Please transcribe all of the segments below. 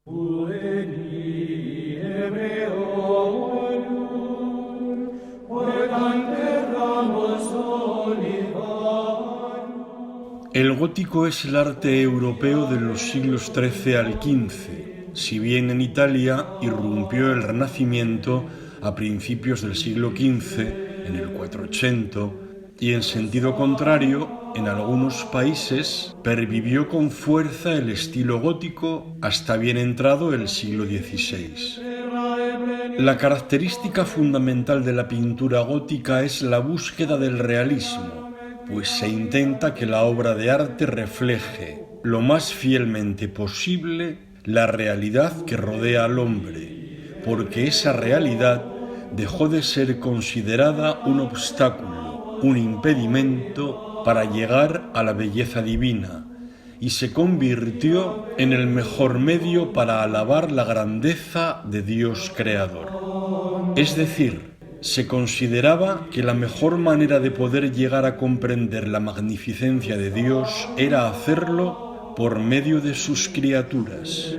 El gótico es el arte europeo de los siglos XIII al XV, si bien en Italia irrumpió el Renacimiento a principios del siglo XV, en el 480, y en sentido contrario, en algunos países pervivió con fuerza el estilo gótico hasta bien entrado el siglo XVI. La característica fundamental de la pintura gótica es la búsqueda del realismo, pues se intenta que la obra de arte refleje lo más fielmente posible la realidad que rodea al hombre, porque esa realidad dejó de ser considerada un obstáculo, un impedimento para llegar a la belleza divina, y se convirtió en el mejor medio para alabar la grandeza de Dios creador. Es decir, se consideraba que la mejor manera de poder llegar a comprender la magnificencia de Dios era hacerlo por medio de sus criaturas.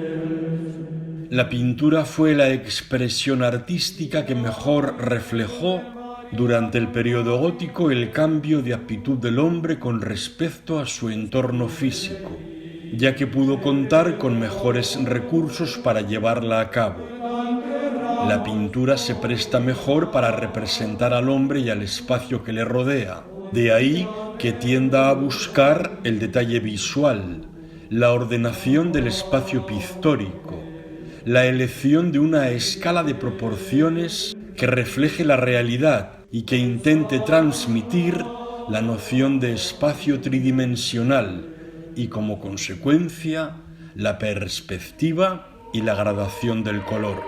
La pintura fue la expresión artística que mejor reflejó durante el periodo gótico el cambio de actitud del hombre con respecto a su entorno físico, ya que pudo contar con mejores recursos para llevarla a cabo. La pintura se presta mejor para representar al hombre y al espacio que le rodea, de ahí que tienda a buscar el detalle visual, la ordenación del espacio pictórico, la elección de una escala de proporciones que refleje la realidad y que intente transmitir la noción de espacio tridimensional y, como consecuencia, la perspectiva y la gradación del color.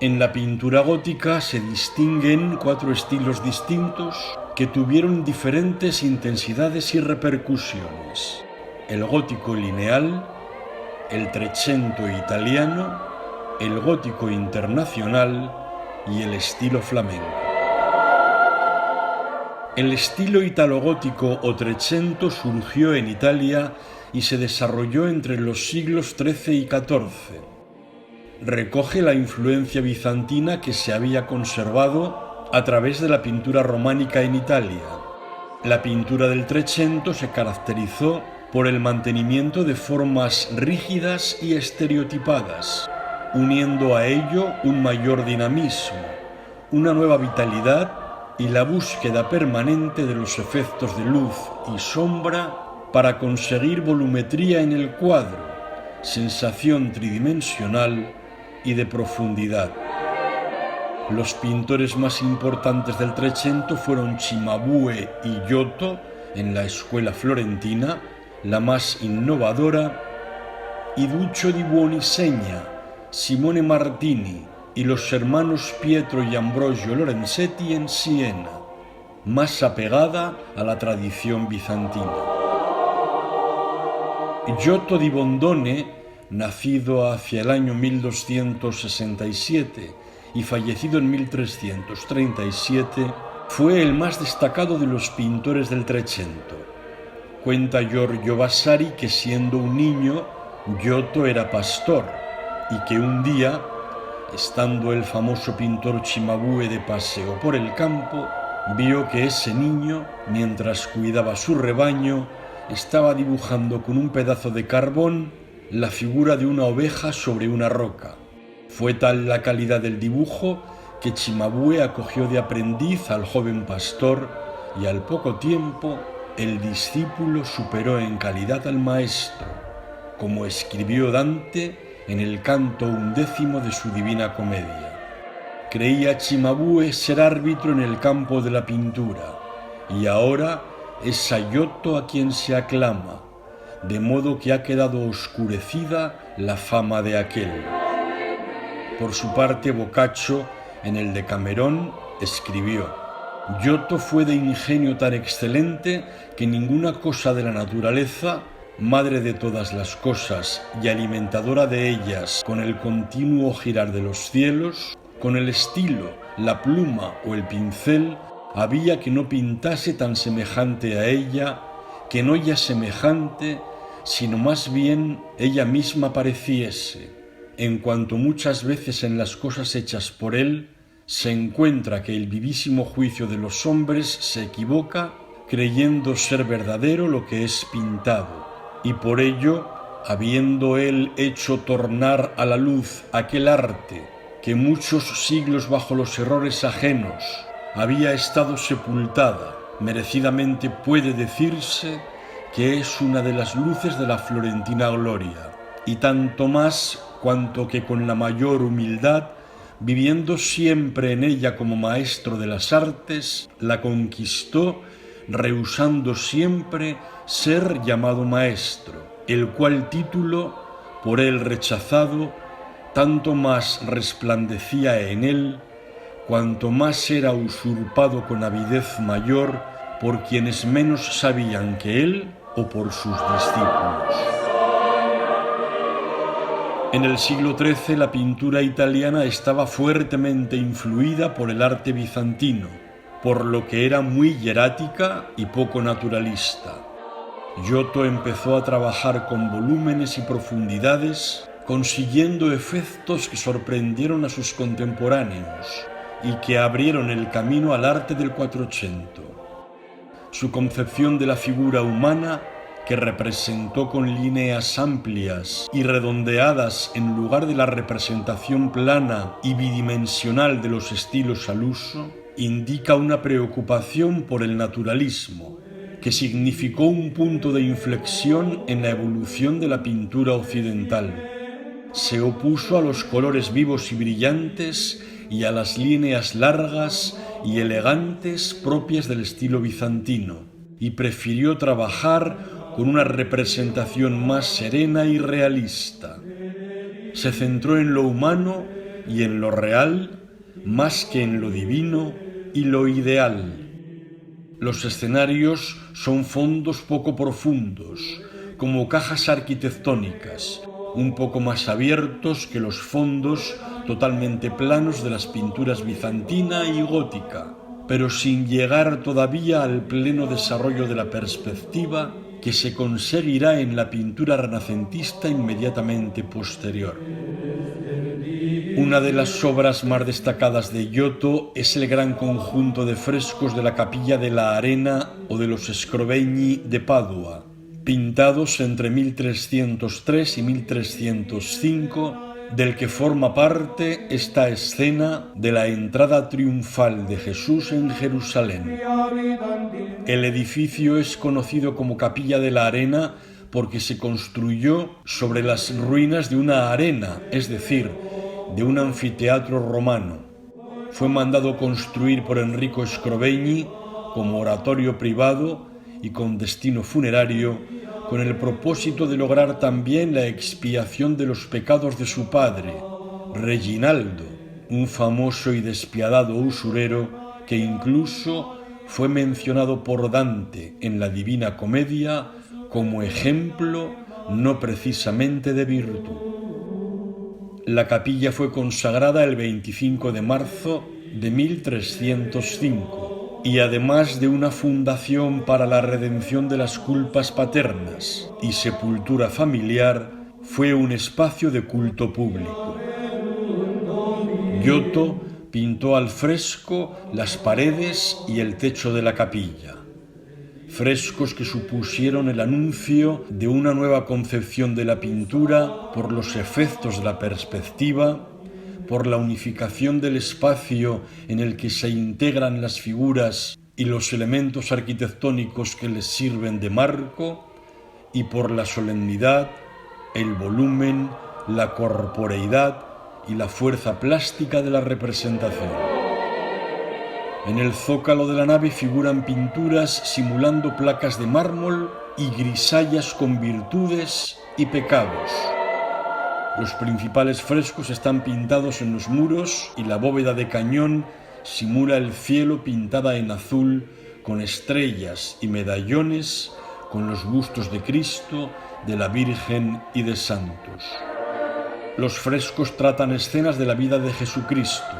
En la pintura gótica se distinguen 4 estilos distintos que tuvieron diferentes intensidades y repercusiones: el gótico lineal, el Trecento italiano, el gótico internacional y el estilo flamenco. El estilo italogótico o Trecento surgió en Italia y se desarrolló entre los siglos XIII y XIV. Recoge la influencia bizantina que se había conservado a través de la pintura románica en Italia. La pintura del Trecento se caracterizó por el mantenimiento de formas rígidas y estereotipadas, uniendo a ello un mayor dinamismo, una nueva vitalidad y la búsqueda permanente de los efectos de luz y sombra para conseguir volumetría en el cuadro, sensación tridimensional y de profundidad. Los pintores más importantes del Trecento fueron Cimabue y Giotto en la escuela florentina, la más innovadora, y Duccio di Buonisegna, Simone Martini y los hermanos Pietro y Ambrogio Lorenzetti en Siena, más apegada a la tradición bizantina. Giotto di Bondone, nacido hacia el año 1267 y fallecido en 1337, fue el más destacado de los pintores del Trecento. Cuenta Giorgio Vasari que siendo un niño, Giotto era pastor y que un día, estando el famoso pintor Cimabue de paseo por el campo, vio que ese niño, mientras cuidaba su rebaño, estaba dibujando con un pedazo de carbón la figura de una oveja sobre una roca. Fue tal la calidad del dibujo que Cimabue acogió de aprendiz al joven pastor y al poco tiempo el discípulo superó en calidad al maestro, como escribió Dante en el canto 11 de su Divina Comedia. Creía Cimabue ser árbitro en el campo de la pintura, y ahora es a Giotto a quien se aclama, de modo que ha quedado oscurecida la fama de aquel. Por su parte, Boccaccio, en el Decamerón, escribió: Giotto fue de ingenio tan excelente que ninguna cosa de la naturaleza, madre de todas las cosas y alimentadora de ellas con el continuo girar de los cielos, con el estilo, la pluma o el pincel, había que no pintase tan semejante a ella, que no ya semejante, sino más bien ella misma pareciese, en cuanto muchas veces en las cosas hechas por él se encuentra que el vivísimo juicio de los hombres se equivoca, creyendo ser verdadero lo que es pintado, y por ello, habiendo él hecho tornar a la luz aquel arte que muchos siglos bajo los errores ajenos había estado sepultada, merecidamente puede decirse que es una de las luces de la florentina gloria, y tanto más cuanto que con la mayor humildad, viviendo siempre en ella como maestro de las artes, la conquistó, rehusando siempre ser llamado maestro, el cual título, por él rechazado, tanto más resplandecía en él, cuanto más era usurpado con avidez mayor por quienes menos sabían que él o por sus discípulos. En el siglo XIII la pintura italiana estaba fuertemente influida por el arte bizantino, por lo que era muy hierática y poco naturalista. Giotto empezó a trabajar con volúmenes y profundidades, consiguiendo efectos que sorprendieron a sus contemporáneos y que abrieron el camino al arte del Quattrocento. Su concepción de la figura humana, que representó con líneas amplias y redondeadas en lugar de la representación plana y bidimensional de los estilos al uso, indica una preocupación por el naturalismo, que significó un punto de inflexión en la evolución de la pintura occidental. Se opuso a los colores vivos y brillantes y a las líneas largas y elegantes propias del estilo bizantino, y prefirió trabajar con una representación más serena y realista. Se centró en lo humano y en lo real, más que en lo divino y lo ideal. Los escenarios son fondos poco profundos, como cajas arquitectónicas, un poco más abiertos que los fondos totalmente planos de las pinturas bizantina y gótica, pero sin llegar todavía al pleno desarrollo de la perspectiva que se conseguirá en la pintura renacentista inmediatamente posterior. Una de las obras más destacadas de Giotto es el gran conjunto de frescos de la Capilla de la Arena o de los Scrovegni de Padua, pintados entre 1303 y 1305, del que forma parte esta escena de la entrada triunfal de Jesús en Jerusalén. El edificio es conocido como Capilla de la Arena porque se construyó sobre las ruinas de una arena, es decir, de un anfiteatro romano. Fue mandado construir por Enrico Scrovegni como oratorio privado y con destino funerario, con el propósito de lograr también la expiación de los pecados de su padre, Reginaldo, un famoso y despiadado usurero que incluso fue mencionado por Dante en la Divina Comedia como ejemplo no precisamente de virtud. La capilla fue consagrada el 25 de marzo de 1305 y además de una fundación para la redención de las culpas paternas y sepultura familiar, fue un espacio de culto público. Giotto pintó al fresco las paredes y el techo de la capilla, frescos que supusieron el anuncio de una nueva concepción de la pintura por los efectos de la perspectiva, por la unificación del espacio en el que se integran las figuras y los elementos arquitectónicos que les sirven de marco, y por la solemnidad, el volumen, la corporeidad y la fuerza plástica de la representación. En el zócalo de la nave figuran pinturas simulando placas de mármol y grisallas con virtudes y pecados. Los principales frescos están pintados en los muros y la bóveda de cañón simula el cielo pintada en azul con estrellas y medallones con los bustos de Cristo, de la Virgen y de santos. Los frescos tratan escenas de la vida de Jesucristo,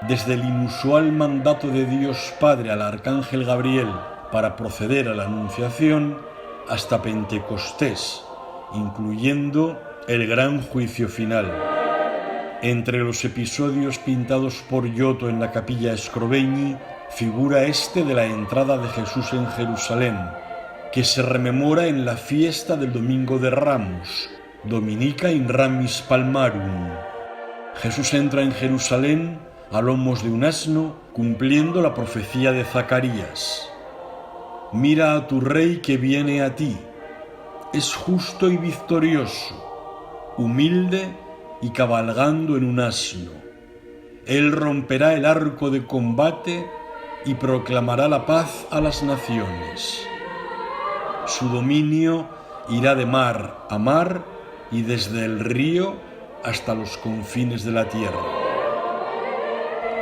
desde el inusual mandato de Dios Padre al arcángel Gabriel para proceder a la Anunciación hasta Pentecostés, incluyendo el gran juicio final. Entre los episodios pintados por Giotto en la capilla Scrovegni figura este de la entrada de Jesús en Jerusalén, que se rememora en la fiesta del Domingo de Ramos, Dominica in Ramis Palmarum. Jesús entra en Jerusalén a lomos de un asno, cumpliendo la profecía de Zacarías. Mira a tu rey que viene a ti. Es justo y victorioso, humilde y cabalgando en un asno. Él romperá el arco de combate y proclamará la paz a las naciones. Su dominio irá de mar a mar y desde el río hasta los confines de la tierra.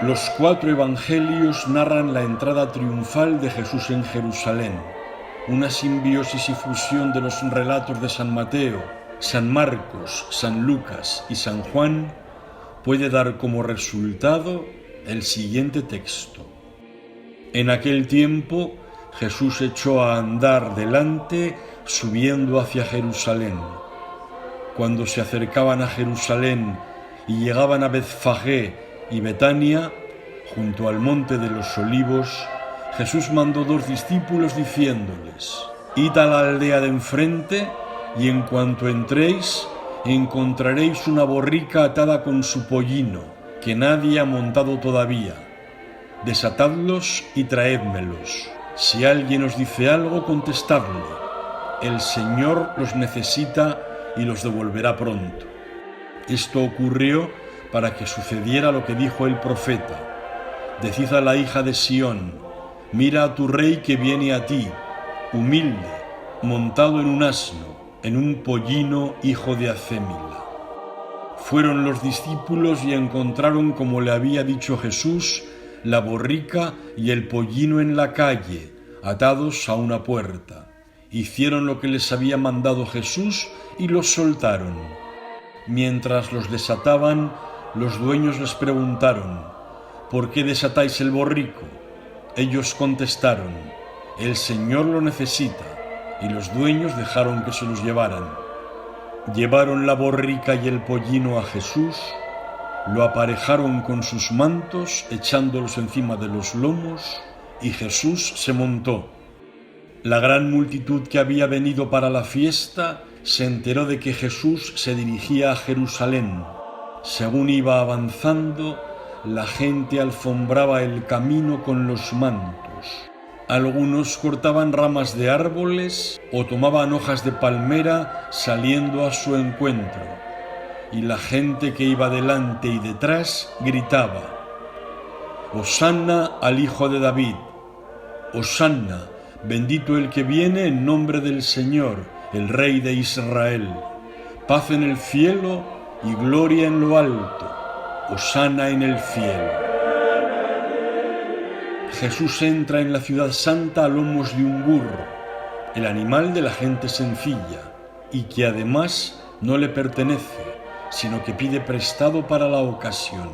Los 4 evangelios narran la entrada triunfal de Jesús en Jerusalén, una simbiosis y fusión de los relatos de San Mateo, San Marcos, San Lucas y San Juan puede dar como resultado el siguiente texto. En aquel tiempo Jesús echó a andar delante subiendo hacia Jerusalén. Cuando se acercaban a Jerusalén y llegaban a Betfagé y Betania, junto al monte de los Olivos, Jesús mandó 2 discípulos diciéndoles: «Id a la aldea de enfrente, y en cuanto entréis, encontraréis una borrica atada con su pollino, que nadie ha montado todavía. Desatadlos y traédmelos. Si alguien os dice algo, contestadle: el Señor los necesita y los devolverá pronto». Esto ocurrió para que sucediera lo que dijo el profeta: «Decid a la hija de Sión, mira a tu rey que viene a ti, humilde, montado en un asno, en un pollino hijo de Acémila». Fueron los discípulos y encontraron, como le había dicho Jesús, la borrica y el pollino en la calle, atados a una puerta. Hicieron lo que les había mandado Jesús y los soltaron. Mientras los desataban, los dueños les preguntaron: «¿Por qué desatáis el borrico?». Ellos contestaron: «El Señor lo necesita», y los dueños dejaron que se los llevaran. Llevaron la borrica y el pollino a Jesús, lo aparejaron con sus mantos, echándolos encima de los lomos, y Jesús se montó. La gran multitud que había venido para la fiesta se enteró de que Jesús se dirigía a Jerusalén. Según iba avanzando, la gente alfombraba el camino con los mantos. Algunos cortaban ramas de árboles o tomaban hojas de palmera saliendo a su encuentro, y la gente que iba delante y detrás gritaba: «Hosanna al Hijo de David! Hosanna, bendito el que viene en nombre del Señor, el Rey de Israel. Paz en el cielo y gloria en lo alto. Hosanna en el cielo». Jesús entra en la ciudad santa a lomos de un burro, el animal de la gente sencilla, y que además no le pertenece, sino que pide prestado para la ocasión.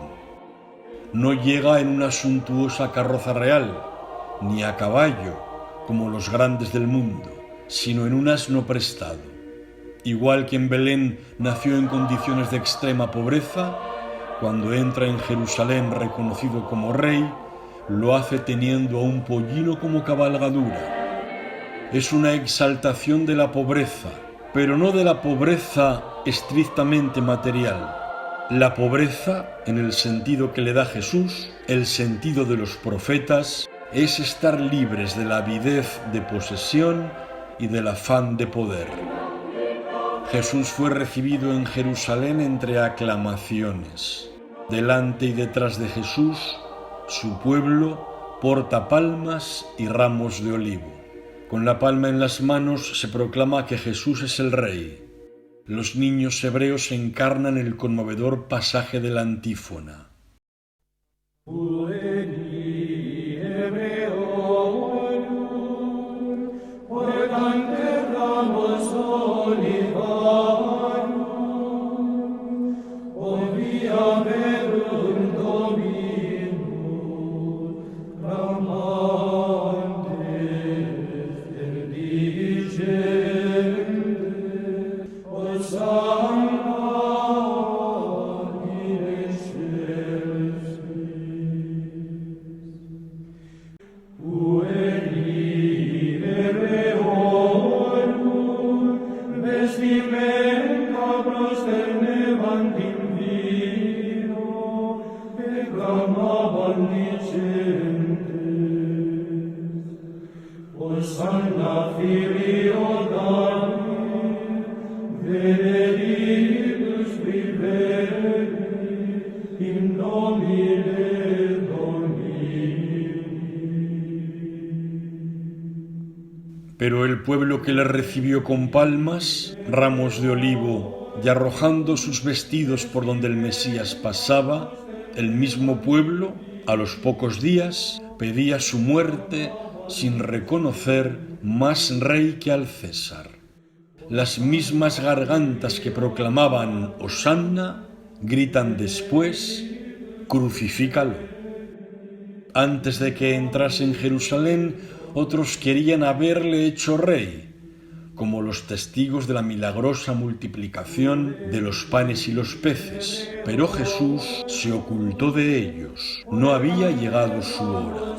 No llega en una suntuosa carroza real, ni a caballo, como los grandes del mundo, sino en un asno prestado. Igual que en Belén nació en condiciones de extrema pobreza, cuando entra en Jerusalén reconocido como rey, lo hace teniendo a un pollino como cabalgadura. Es una exaltación de la pobreza, pero no de la pobreza estrictamente material. La pobreza, en el sentido que le da Jesús, el sentido de los profetas, es estar libres de la avidez de posesión y del afán de poder. Jesús fue recibido en Jerusalén entre aclamaciones. Delante y detrás de Jesús, su pueblo porta palmas y ramos de olivo. Con la palma en las manos se proclama que Jesús es el Rey. Los niños hebreos encarnan el conmovedor pasaje de la antífona. Pero el pueblo que le recibió con palmas, ramos de olivo y arrojando sus vestidos por donde el Mesías pasaba, el mismo pueblo, a los pocos días, pedía su muerte sin reconocer más rey que al César. Las mismas gargantas que proclamaban Hosanna gritan después, crucifícalo. Antes de que entrase en Jerusalén, otros querían haberle hecho rey, como los testigos de la milagrosa multiplicación de los panes y los peces, pero Jesús se ocultó de ellos, no había llegado su hora.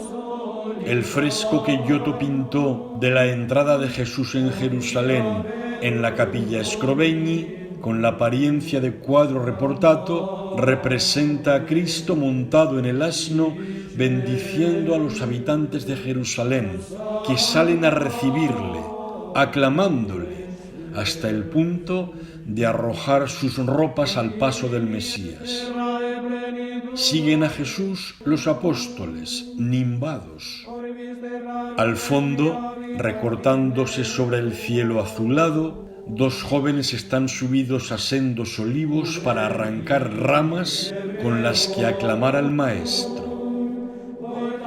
El fresco que Giotto pintó de la entrada de Jesús en Jerusalén en la Capilla Scrovegni, con la apariencia de cuadro reportato, representa a Cristo montado en el asno, bendiciendo a los habitantes de Jerusalén, que salen a recibirle, aclamándole, hasta el punto de arrojar sus ropas al paso del Mesías. Siguen a Jesús los apóstoles, nimbados. Al fondo, recortándose sobre el cielo azulado, dos jóvenes están subidos a sendos olivos para arrancar ramas con las que aclamar al Maestro.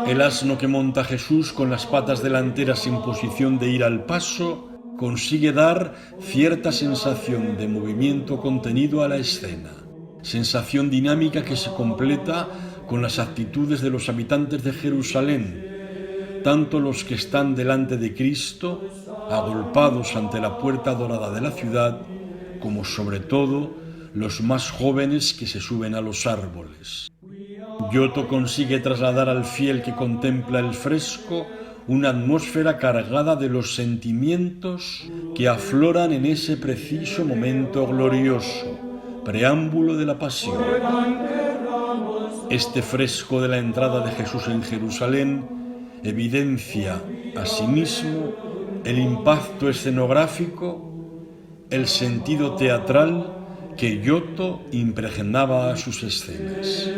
El asno que monta Jesús con las patas delanteras en posición de ir al paso consigue dar cierta sensación de movimiento contenido a la escena, sensación dinámica que se completa con las actitudes de los habitantes de Jerusalén, tanto los que están delante de Cristo, agolpados ante la puerta dorada de la ciudad, como sobre todo los más jóvenes que se suben a los árboles. Giotto consigue trasladar al fiel que contempla el fresco una atmósfera cargada de los sentimientos que afloran en ese preciso momento glorioso, preámbulo de la pasión. Este fresco de la entrada de Jesús en Jerusalén evidencia asimismo el impacto escenográfico, el sentido teatral que Giotto impregnaba a sus escenas.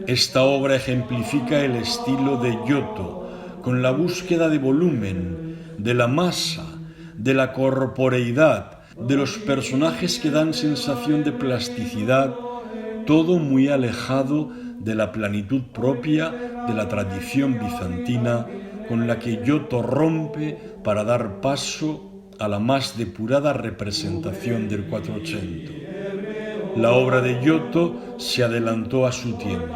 Esta obra ejemplifica el estilo de Giotto, con la búsqueda de volumen, de la masa, de la corporeidad, de los personajes que dan sensación de plasticidad, todo muy alejado de la plenitud propia de la tradición bizantina con la que Giotto rompe para dar paso a la más depurada representación del 480. La obra de Giotto se adelantó a su tiempo.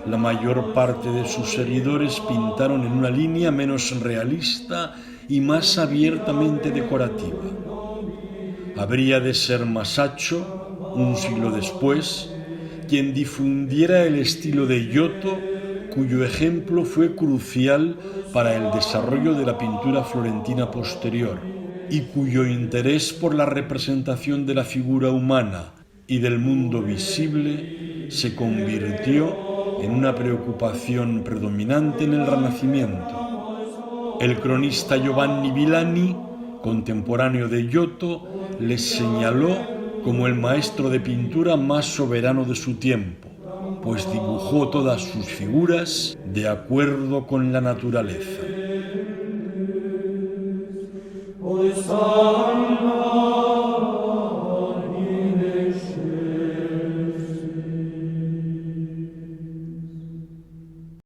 La mayor parte de sus seguidores pintaron en una línea menos realista y más abiertamente decorativa. Habría de ser Masaccio, un siglo después, quien difundiera el estilo de Giotto, cuyo ejemplo fue crucial para el desarrollo de la pintura florentina posterior y cuyo interés por la representación de la figura humana y del mundo visible se convirtió en una preocupación predominante en el Renacimiento. El cronista Giovanni Villani, contemporáneo de Giotto, les señaló como el maestro de pintura más soberano de su tiempo, pues dibujó todas sus figuras de acuerdo con la naturaleza.